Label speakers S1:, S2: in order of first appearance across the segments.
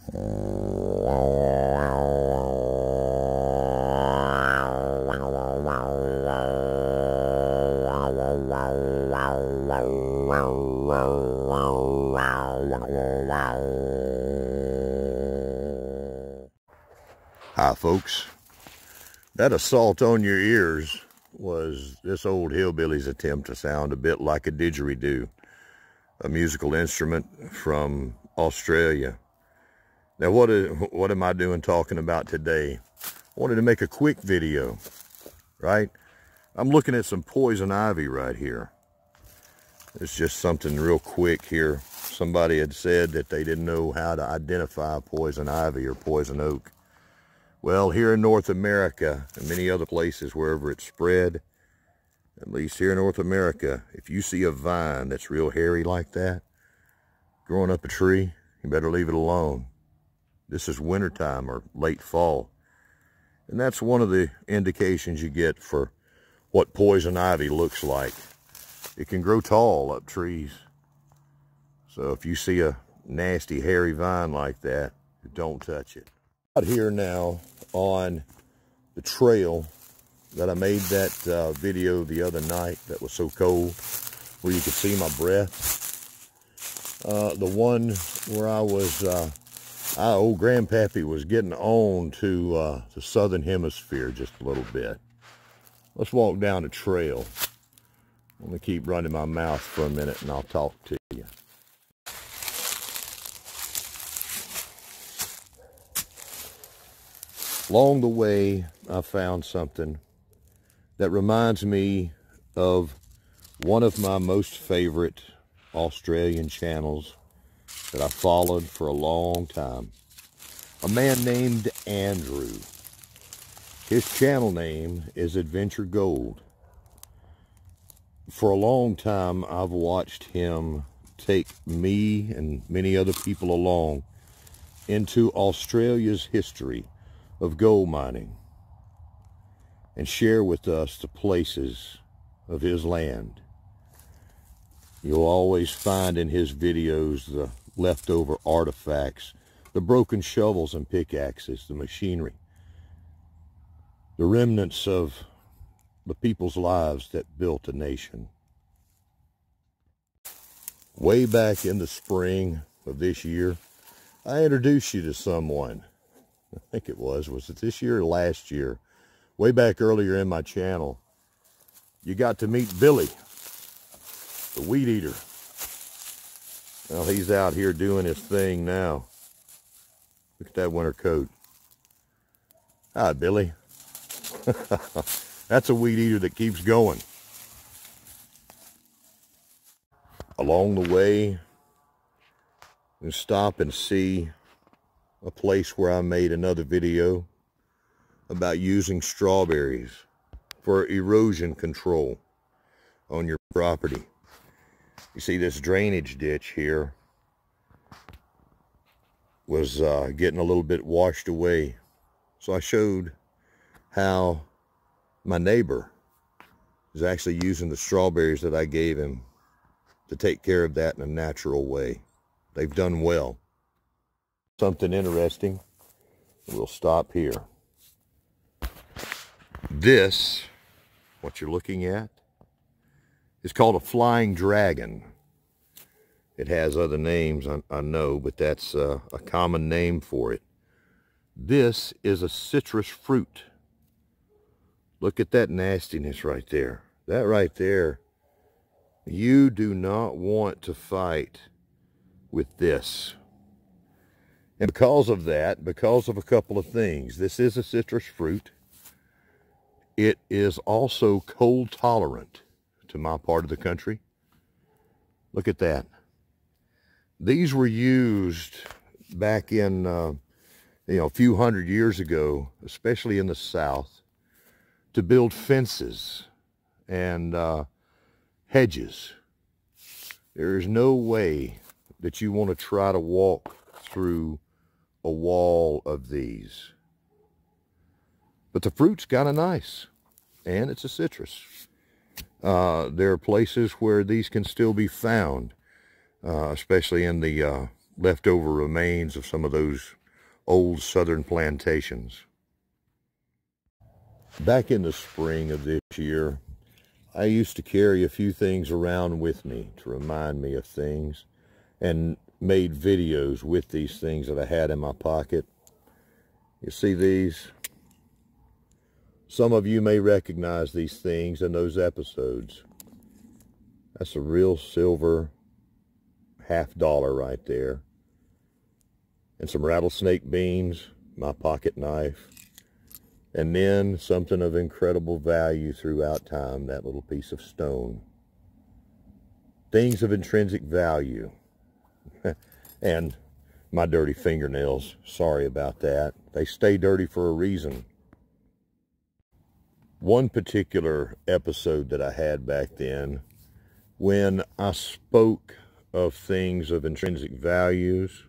S1: Hi folks, that assault on your ears was this old hillbilly's attempt to sound a bit like a didgeridoo, a musical instrument from Australia. Now what am I doing talking about today? I wanted to make a quick video, right? I'm looking at some poison ivy right here. It's just something real quick here. Somebody had said that they didn't know how to identify poison ivy or poison oak. Well, here in North America and many other places wherever it's spread, at least here in North America, if you see a vine that's real hairy like that, growing up a tree, you better leave it alone. This is wintertime or late fall. And that's one of the indications you get for what poison ivy looks like. It can grow tall up trees. So if you see a nasty hairy vine like that, don't touch it. Out here now on the trail that I made that video the other night that was so cold where you could see my breath. The one where I was, old Grandpappy was getting on to the Southern Hemisphere just a little bit. Let's walk down the trail. I'm going to keep running my mouth for a minute and I'll talk to you. Along the way, I found something that reminds me of one of my most favorite Australian channels that I followed for a long time. A man named Andrew. His channel name is Adventure Gold. For a long time, I've watched him take me and many other people along into Australia's history of gold mining and share with us the places of his land. You'll always find in his videos the leftover artifacts, the broken shovels and pickaxes, the machinery, the remnants of the people's lives that built a nation. Way back in the spring of this year, I introduced you to someone. I think was it this year or last year? Way back earlier in my channel, you got to meet Billy, the weed eater. Well, he's out here doing his thing now. Look at that winter coat. Hi, Billy. That's a weed eater that keeps going. Along the way, you stop and see a place where I made another video about using strawberries for erosion control on your property. You see this drainage ditch here was getting a little bit washed away. So I showed how my neighbor is actually using the strawberries that I gave him to take care of that in a natural way. They've done well. Something interesting. We'll stop here. This, what you're looking at, is called a flying dragon. It has other names, I know, but that's a common name for it. This is a citrus fruit. Look at that nastiness right there. That right there, you do not want to fight with this. And because of that, because of a couple of things, this is a citrus fruit. It is also cold tolerant to my part of the country. Look at that. These were used back in, a few hundred years ago, especially in the South, to build fences and hedges. There is no way that you want to try to walk through a wall of these. But the fruit's kind of nice, and it's a citrus. There are places where these can still be found, especially in the leftover remains of some of those old southern plantations. Back in the spring of this year, I used to carry a few things around with me to remind me of things, and made videos with these things that I had in my pocket. You see these? Some of you may recognize these things in those episodes. That's a real silver $50 right there. And some rattlesnake beans, my pocket knife, and then something of incredible value throughout time, that little piece of stone. Things of intrinsic value. And my dirty fingernails, sorry about that. They stay dirty for a reason. One particular episode that I had back then, when I spoke of things of intrinsic values,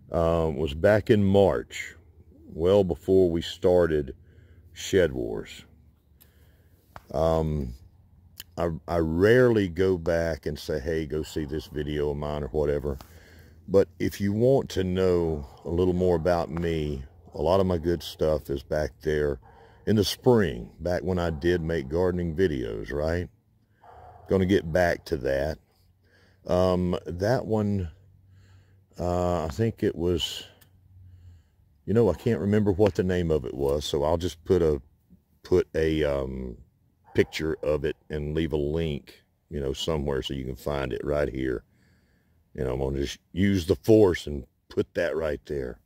S1: was back in March, well before we started Shed Wars. I rarely go back and say, hey, go see this video of mine or whatever. But if you want to know a little more about me, a lot of my good stuff is back there in the spring, back when I did make gardening videos, right? Going to get back to that. That one, I think it was, you know, I can't remember what the name of it was, so I'll just put a picture of it and leave a link, you know, somewhere so you can find it right here. You know, I'm going to just use the force and put that right there.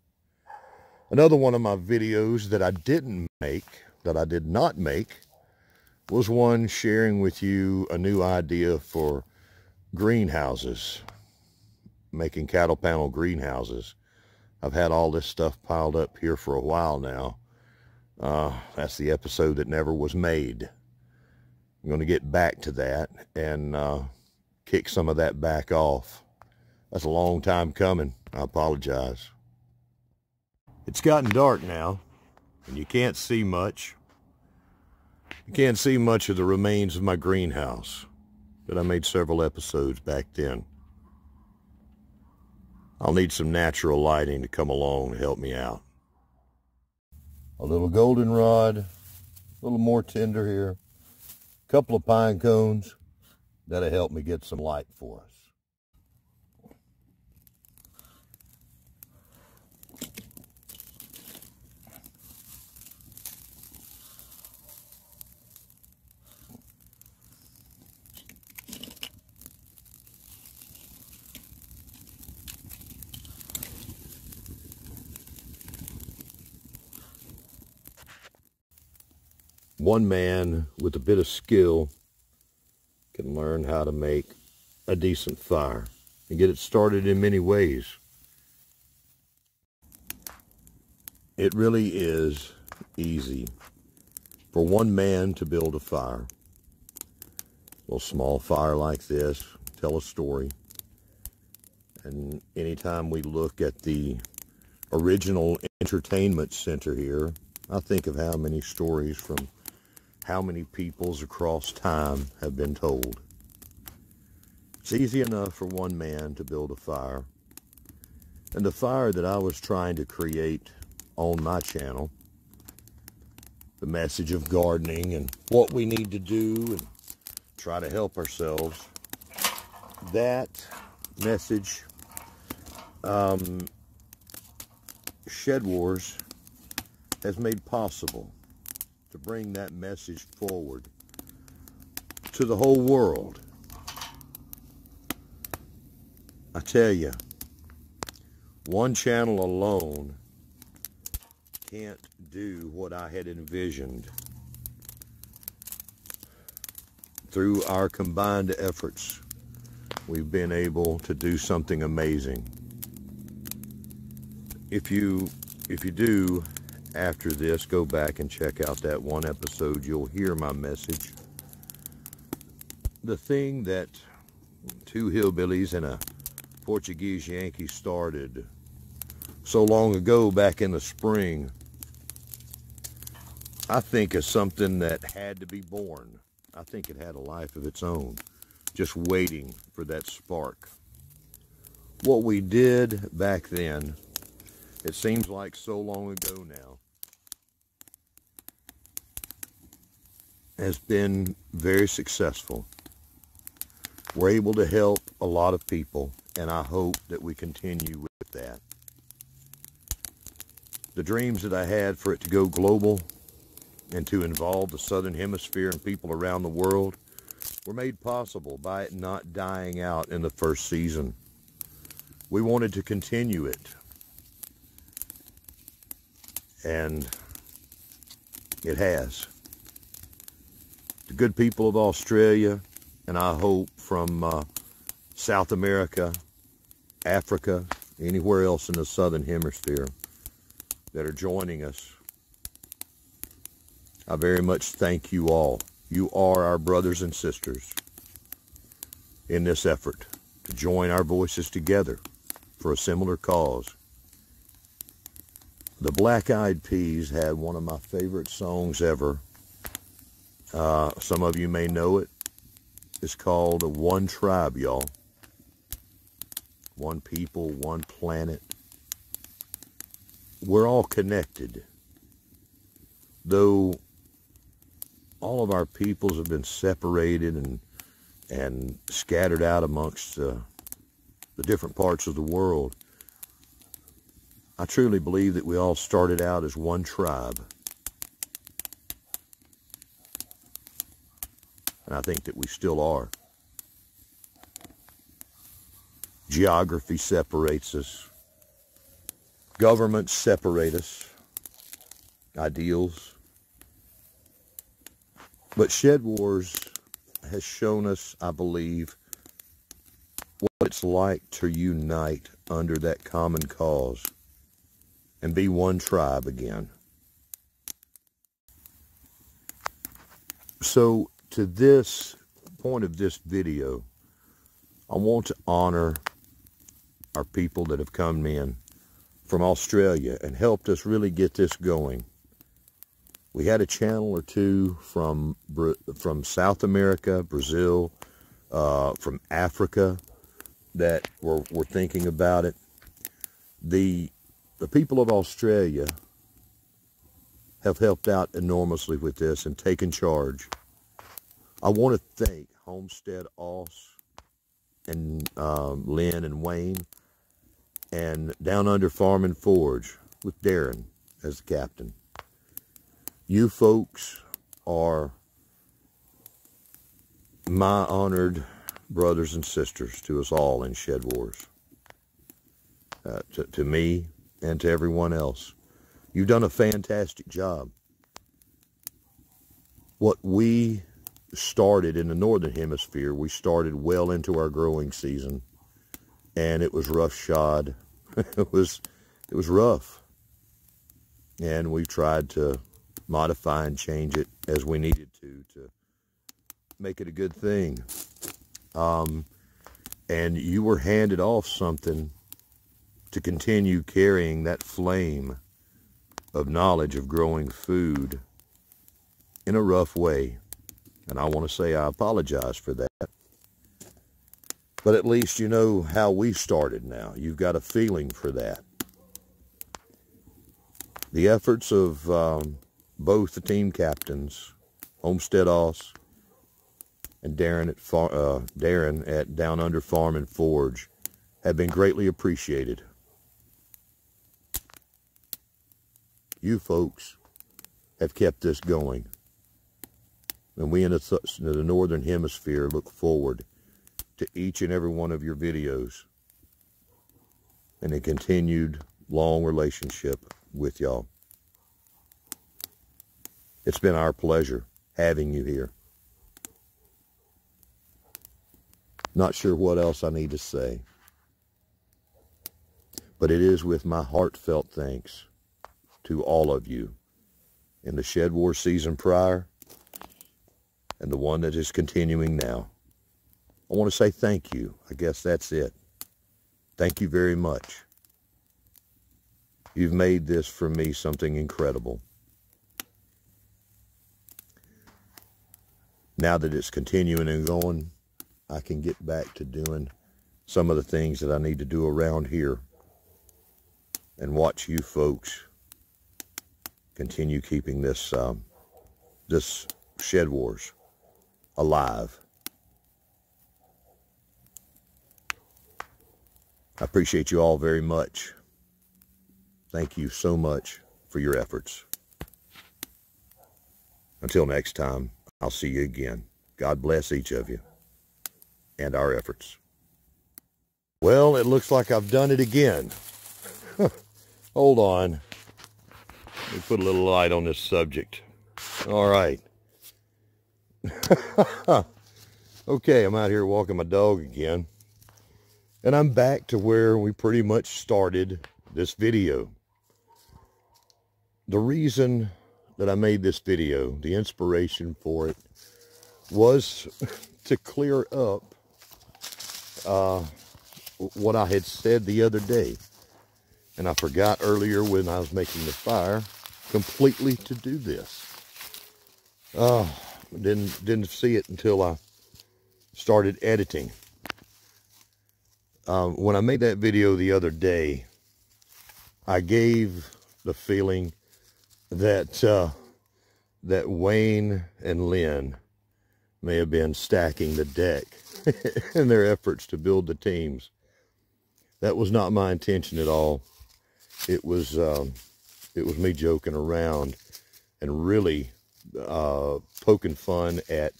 S1: Another one of my videos that I didn't make, that I did not make, was one sharing with you a new idea for greenhouses, making cattle panel greenhouses. I've had all this stuff piled up here for a while now. That's the episode that never was made. I'm going to get back to that and kick some of that back off. That's a long time coming. I apologize. It's gotten dark now, and you can't see much. You can't see much of the remains of my greenhouse, but I made several episodes back then. I'll need some natural lighting to come along to help me out. A little goldenrod, a little more tender here, a couple of pine cones. That'll help me get some light for us. One man with a bit of skill can learn how to make a decent fire and get it started in many ways. It really is easy for one man to build a fire. A little small fire like this, tell a story. And anytime we look at the original entertainment center here, I think of how many stories from how many peoples across time have been told. It's easy enough for one man to build a fire. And the fire that I was trying to create on my channel, the message of gardening and what we need to do and try to help ourselves, that message, Shed Wars has made possible to bring that message forward to the whole world. I tell you, one channel alone can't do what I had envisioned. Through our combined efforts, we've been able to do something amazing. If you do, after this, go back and check out that one episode, you'll hear my message. The thing that two hillbillies and a Portuguese Yankee started so long ago back in the spring, I think is something that had to be born. I think it had a life of its own, just waiting for that spark. What we did back then, it seems like so long ago now, has been very successful. We're able to help a lot of people, and I hope that we continue with that. The dreams that I had for it to go global and to involve the Southern Hemisphere and people around the world were made possible by it not dying out in the first season. We wanted to continue it, and it has. The good people of Australia, and I hope from South America, Africa, anywhere else in the Southern Hemisphere that are joining us, I very much thank you all. You are our brothers and sisters in this effort to join our voices together for a similar cause. The Black Eyed Peas had one of my favorite songs ever. Some of you may know it. It's called One Tribe, y'all. One people, one planet. We're all connected. Though all of our peoples have been separated and scattered out amongst the different parts of the world, I truly believe that we all started out as one tribe. And I think that we still are. Geography separates us. Governments separate us. Ideals. But Shed Wars has shown us, I believe, what it's like to unite under that common cause and be one tribe again. So, to this point of this video, I want to honor our people that have come in from Australia and helped us really get this going. We had a channel or two from South America, Brazil, from Africa that were thinking about it. The people of Australia have helped out enormously with this and taken charge. I want to thank Homestead Aus and Lynne and Wayne, and Downunder Farm and Forge with Darren as the captain. You folks are my honored brothers and sisters to us all in Shed Wars. To me and to everyone else. You've done a fantastic job. What we started in the Northern Hemisphere, we started well into our growing season, and it was roughshod. it was rough, and we tried to modify and change it as we needed to make it a good thing. And you were handed off something to continue carrying that flame of knowledge of growing food in a rough way. And I want to say I apologize for that. But at least you know how we started now. You've got a feeling for that. The efforts of both the team captains, Homestead Aus and Darren at Downunder Farm and Forge, have been greatly appreciated. You folks have kept this going. And we in the Northern Hemisphere look forward to each and every one of your videos and a continued long relationship with y'all. It's been our pleasure having you here. Not sure what else I need to say, but it is with my heartfelt thanks to all of you in the Shed War season prior and the one that is continuing now. I want to say thank you. I guess that's it. Thank you very much. You've made this for me something incredible. Now that it's continuing and going, I can get back to doing some of the things that I need to do around here, and watch you folks continue keeping this this Shed Wars alive. I appreciate you all very much. Thank you so much for your efforts. Until next time, I'll see you again. God bless each of you and our efforts. Well, it looks like I've done it again. Hold on. Let me put a little light on this subject. All right. Okay, I'm out here walking my dog again. And I'm back to where we pretty much started this video. The reason that I made this video, the inspiration for it, was to clear up what I had said the other day. And I forgot earlier when I was making the fire completely to do this. Didn't see it until I started editing. When I made that video the other day, I gave the feeling that that Wayne and Lynn may have been stacking the deck in their efforts to build the teams. That was not my intention at all. It was me joking around and really poking fun at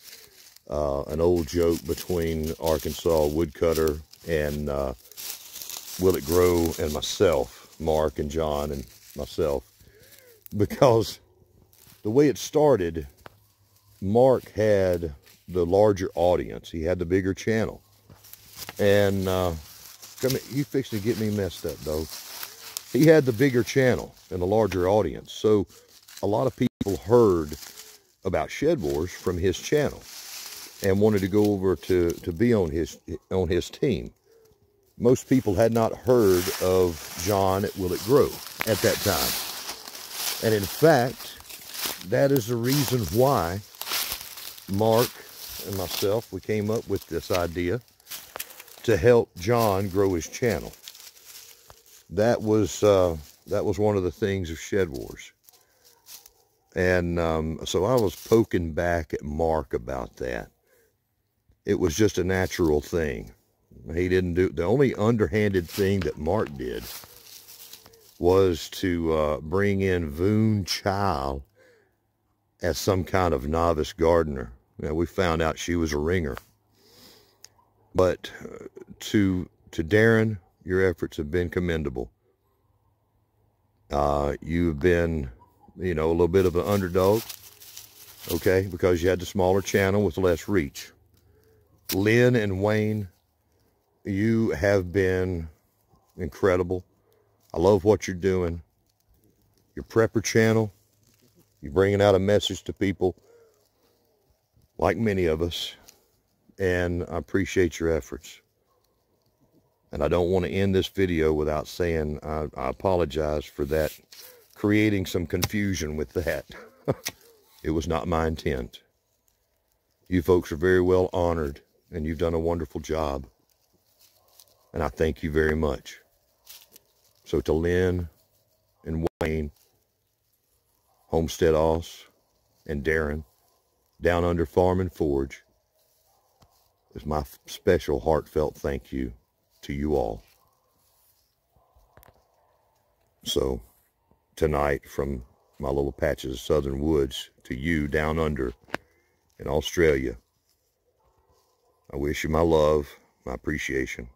S1: an old joke between Arkansas Woodcutter and Will It Grow and myself, Mark and John and myself. Because the way it started, Mark had the larger audience. He had the bigger channel. And, come here, you fixing to get me messed up, dog. He had the bigger channel and the larger audience. So a lot of people heard about Shed Wars from his channel and wanted to go over to be on his team. Most people had not heard of John at Will It Grow at that time. And in fact, that is the reason why Mark and myself, we came up with this idea to help John grow his channel. That was one of the things of Shed Wars. And so I was poking back at Mark about that. It was just a natural thing. He didn't do, the only underhanded thing that Mark did was to bring in Voon Chile as some kind of novice gardener. You know, we found out she was a ringer. But to Darren, your efforts have been commendable. You've been, you know, a little bit of an underdog, okay, because you had the smaller channel with less reach. Lynn and Wayne, you have been incredible. I love what you're doing. Your prepper channel, you're bringing out a message to people, like many of us, and I appreciate your efforts. And I don't want to end this video without saying I apologize for that, creating some confusion with that. It was not my intent. You folks are very well honored, and you've done a wonderful job. And I thank you very much. So to Lynn and Wayne, Homestead Aus, and Darren, Downunder Farm and Forge, is my special heartfelt thank you to you all. So tonight, from my little patches of southern woods to you down under in Australia, I wish you my love, my appreciation,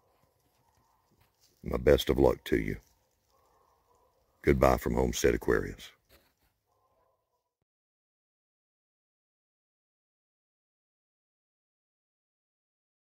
S1: my best of luck to you. Goodbye from Homestead Aquarius.